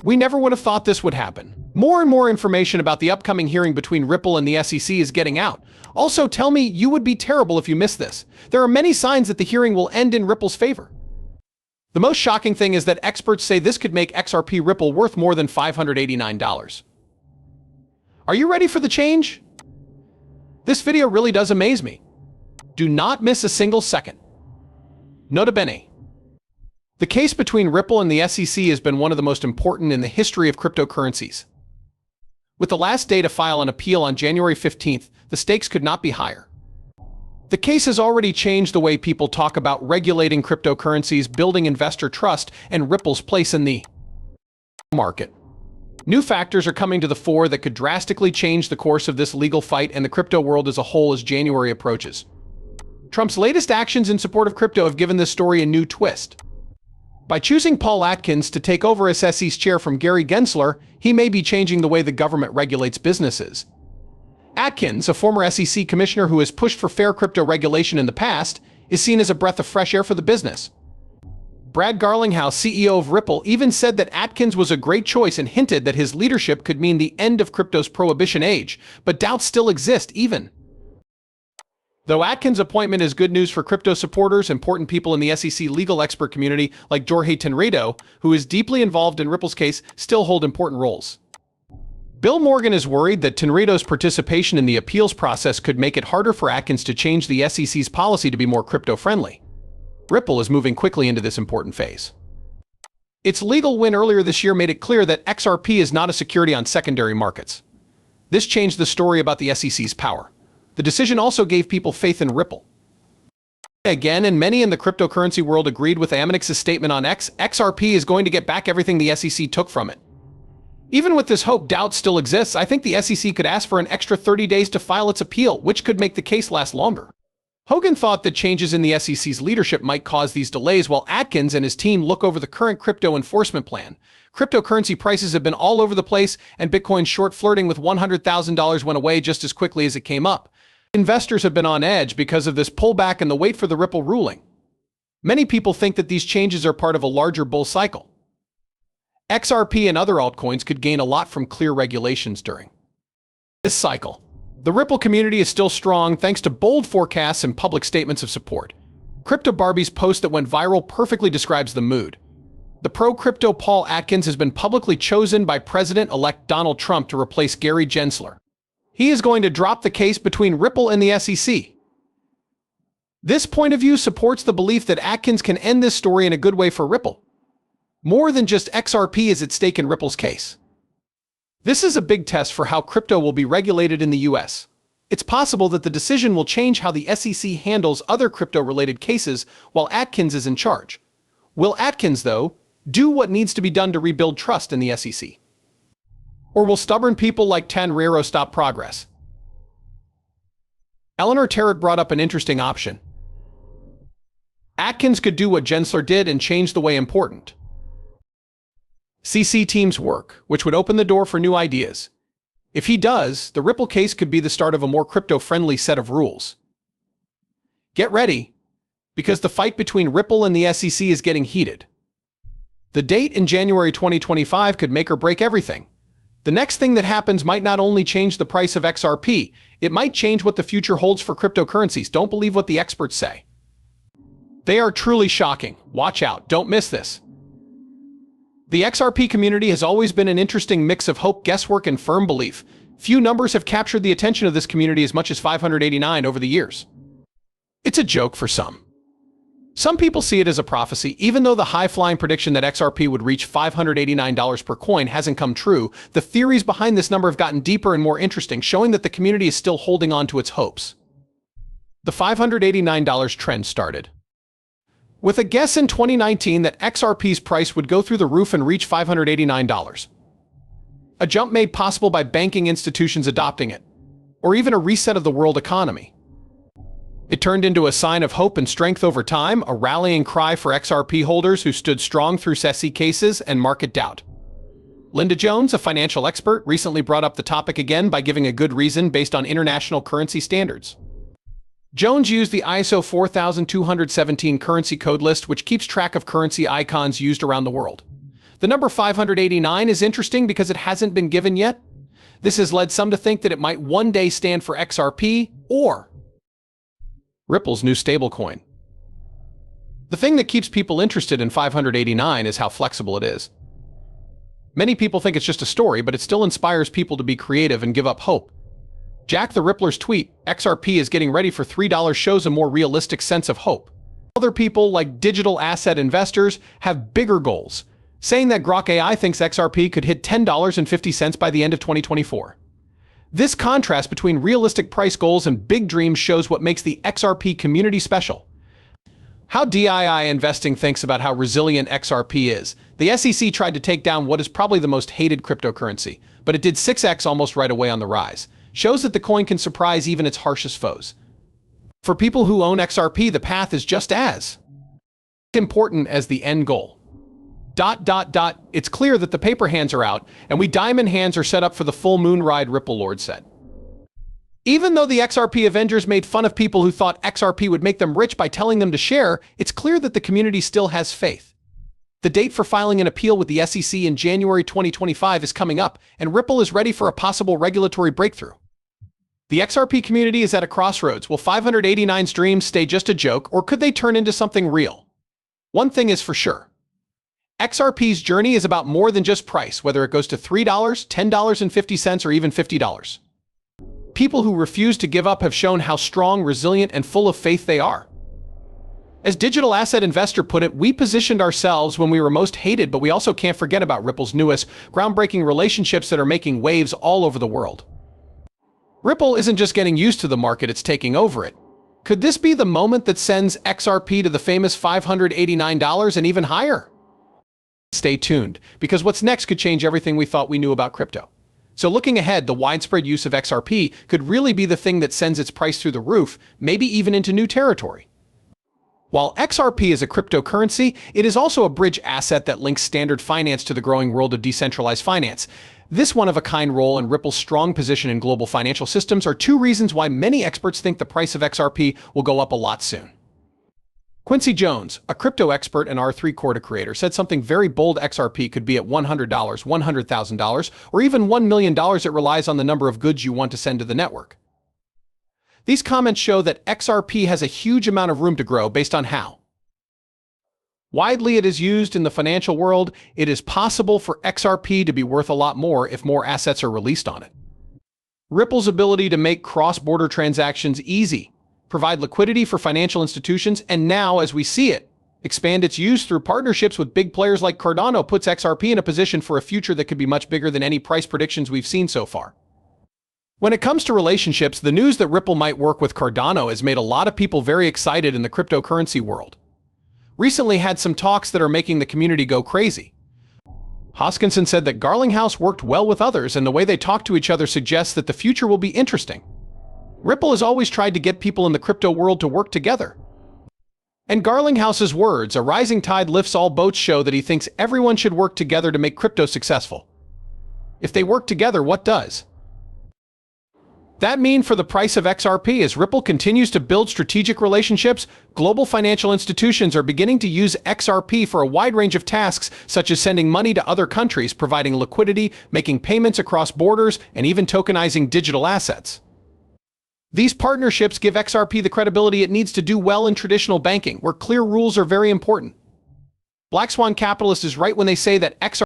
We never would have thought this would happen. More and more information about the upcoming hearing between Ripple and the SEC is getting out. Also, tell me you would be terrible if you missed this. There are many signs that the hearing will end in Ripple's favor. The most shocking thing is that experts say this could make XRP Ripple worth more than $589. Are you ready for the change? This video really does amaze me. Do not miss a single second. Nota bene. The case between Ripple and the SEC has been one of the most important in the history of cryptocurrencies. With the last day to file an appeal on January 15th, the stakes could not be higher. The case has already changed the way people talk about regulating cryptocurrencies, building investor trust, and Ripple's place in the market. New factors are coming to the fore that could drastically change the course of this legal fight and the crypto world as a whole as January approaches. Trump's latest actions in support of crypto have given this story a new twist. By choosing Paul Atkins to take over as SEC's chair from Gary Gensler, he may be changing the way the government regulates businesses. Atkins, a former SEC commissioner who has pushed for fair crypto regulation in the past, is seen as a breath of fresh air for the business. Brad Garlinghouse, CEO of Ripple, even said that Atkins was a great choice and hinted that his leadership could mean the end of crypto's prohibition age, but doubts still exist even. Though Atkins' appointment is good news for crypto supporters, important people in the SEC legal expert community like Jorge Tenredo, who is deeply involved in Ripple's case, still hold important roles. Bill Morgan is worried that Tenredo's participation in the appeals process could make it harder for Atkins to change the SEC's policy to be more crypto-friendly. Ripple is moving quickly into this important phase. Its legal win earlier this year made it clear that XRP is not a security on secondary markets. This changed the story about the SEC's power. The decision also gave people faith in Ripple. Again, and many in the cryptocurrency world agreed with Aminex's statement on XRP is going to get back everything the SEC took from it. Even with this hope, doubt still exists. I think the SEC could ask for an extra 30 days to file its appeal, which could make the case last longer. Hogan thought that changes in the SEC's leadership might cause these delays while Atkins and his team look over the current crypto enforcement plan. Cryptocurrency prices have been all over the place, and Bitcoin's short flirting with $100,000 went away just as quickly as it came up. Investors have been on edge because of this pullback and the wait for the Ripple ruling. Many people think that these changes are part of a larger bull cycle. XRP and other altcoins could gain a lot from clear regulations during this cycle. The Ripple community is still strong thanks to bold forecasts and public statements of support. Crypto Barbie's post that went viral perfectly describes the mood. The pro-crypto Paul Atkins has been publicly chosen by President-elect Donald Trump to replace Gary Gensler. He is going to drop the case between Ripple and the SEC. This point of view supports the belief that Atkins can end this story in a good way for Ripple. More than just XRP is at stake in Ripple's case. This is a big test for how crypto will be regulated in the US. It's possible that the decision will change how the SEC handles other crypto-related cases while Atkins is in charge. Will Atkins, though, do what needs to be done to rebuild trust in the SEC? Or will stubborn people like Tenredo stop progress? Eleanor Tarrant brought up an interesting option. Atkins could do what Gensler did and change the way important CC teams work, which would open the door for new ideas. If he does, the Ripple case could be the start of a more crypto-friendly set of rules. Get ready, because the fight between Ripple and the SEC is getting heated. The date in January 2025 could make or break everything. The next thing that happens might not only change the price of XRP, it might change what the future holds for cryptocurrencies. Don't believe what the experts say. They are truly shocking. Watch out. Don't miss this. The XRP community has always been an interesting mix of hope, guesswork, and firm belief. Few numbers have captured the attention of this community as much as 589 over the years. It's a joke for some. Some people see it as a prophecy. Even though the high-flying prediction that XRP would reach $589 per coin hasn't come true, the theories behind this number have gotten deeper and more interesting, showing that the community is still holding on to its hopes. The $589 trend started with a guess in 2019 that XRP's price would go through the roof and reach $589. A jump made possible by banking institutions adopting it, or even a reset of the world economy. It turned into a sign of hope and strength over time, a rallying cry for XRP holders who stood strong through SEC cases and market doubt. Linda Jones, a financial expert, recently brought up the topic again by giving a good reason based on international currency standards. Jones used the ISO 4217 currency code list, which keeps track of currency icons used around the world. The number 589 is interesting because it hasn't been given yet. This has led some to think that it might one day stand for XRP or Ripple's new stablecoin. The thing that keeps people interested in 589 is how flexible it is. Many people think it's just a story, but it still inspires people to be creative and give up hope. Jack the Rippler's tweet, "XRP is getting ready for $3" shows a more realistic sense of hope. Other people, like digital asset investors, have bigger goals, saying that Grok AI thinks XRP could hit $10.50 by the end of 2024. This contrast between realistic price goals and big dreams shows what makes the XRP community special. How DII Investing thinks about how resilient XRP is. The SEC tried to take down what is probably the most hated cryptocurrency, but it did 6x almost right away on the rise. Shows that the coin can surprise even its harshest foes. For people who own XRP, the path is just as important as the end goal. It's clear that the paper hands are out, and we diamond hands are set up for the full moon ride, Ripple Lord said. Even though the XRP Avengers made fun of people who thought XRP would make them rich by telling them to share, it's clear that the community still has faith. The date for filing an appeal with the SEC in January 2025 is coming up, and Ripple is ready for a possible regulatory breakthrough. The XRP community is at a crossroads. Will 589's dreams stay just a joke, or could they turn into something real? One thing is for sure. XRP's journey is about more than just price, whether it goes to $3, $10.50, or even $50. People who refuse to give up have shown how strong, resilient, and full of faith they are. As Digital Asset Investor put it, we positioned ourselves when we were most hated, but we also can't forget about Ripple's newest, groundbreaking relationships that are making waves all over the world. Ripple isn't just getting used to the market, it's taking over it. Could this be the moment that sends XRP to the famous $589 and even higher? Stay tuned, because what's next could change everything we thought we knew about crypto. So looking ahead, the widespread use of XRP could really be the thing that sends its price through the roof, maybe even into new territory. While XRP is a cryptocurrency, it is also a bridge asset that links standard finance to the growing world of decentralized finance. This one-of-a-kind role and Ripple's strong position in global financial systems are two reasons why many experts think the price of XRP will go up a lot soon. Quincy Jones, a crypto expert and R3 Corda creator, said something very bold: XRP could be at $100, $100,000, or even $1 million. It relies on the number of goods you want to send to the network. These comments show that XRP has a huge amount of room to grow based on how widely it is used in the financial world. It is possible for XRP to be worth a lot more if more assets are released on it. Ripple's ability to make cross-border transactions easy, provide liquidity for financial institutions, and now, as we see it, expand its use through partnerships with big players like Cardano puts XRP in a position for a future that could be much bigger than any price predictions we've seen so far. When it comes to relationships, the news that Ripple might work with Cardano has made a lot of people very excited in the cryptocurrency world. Recently had some talks that are making the community go crazy. Hoskinson said that garlinghouse worked well with others, and the way they talk to each other suggests that the future will be interesting. Ripple has always tried to get people in the crypto world to work together. And garlinghouse's words, "A rising tide lifts all boats," show that he thinks everyone should work together to make crypto successful. If they work together, what does that mean for the price of XRP? As Ripple continues to build strategic relationships, global financial institutions are beginning to use XRP for a wide range of tasks, such as sending money to other countries, providing liquidity, making payments across borders, and even tokenizing digital assets. These partnerships give XRP the credibility it needs to do well in traditional banking, where clear rules are very important. Black Swan Capitalist is right when they say that XRP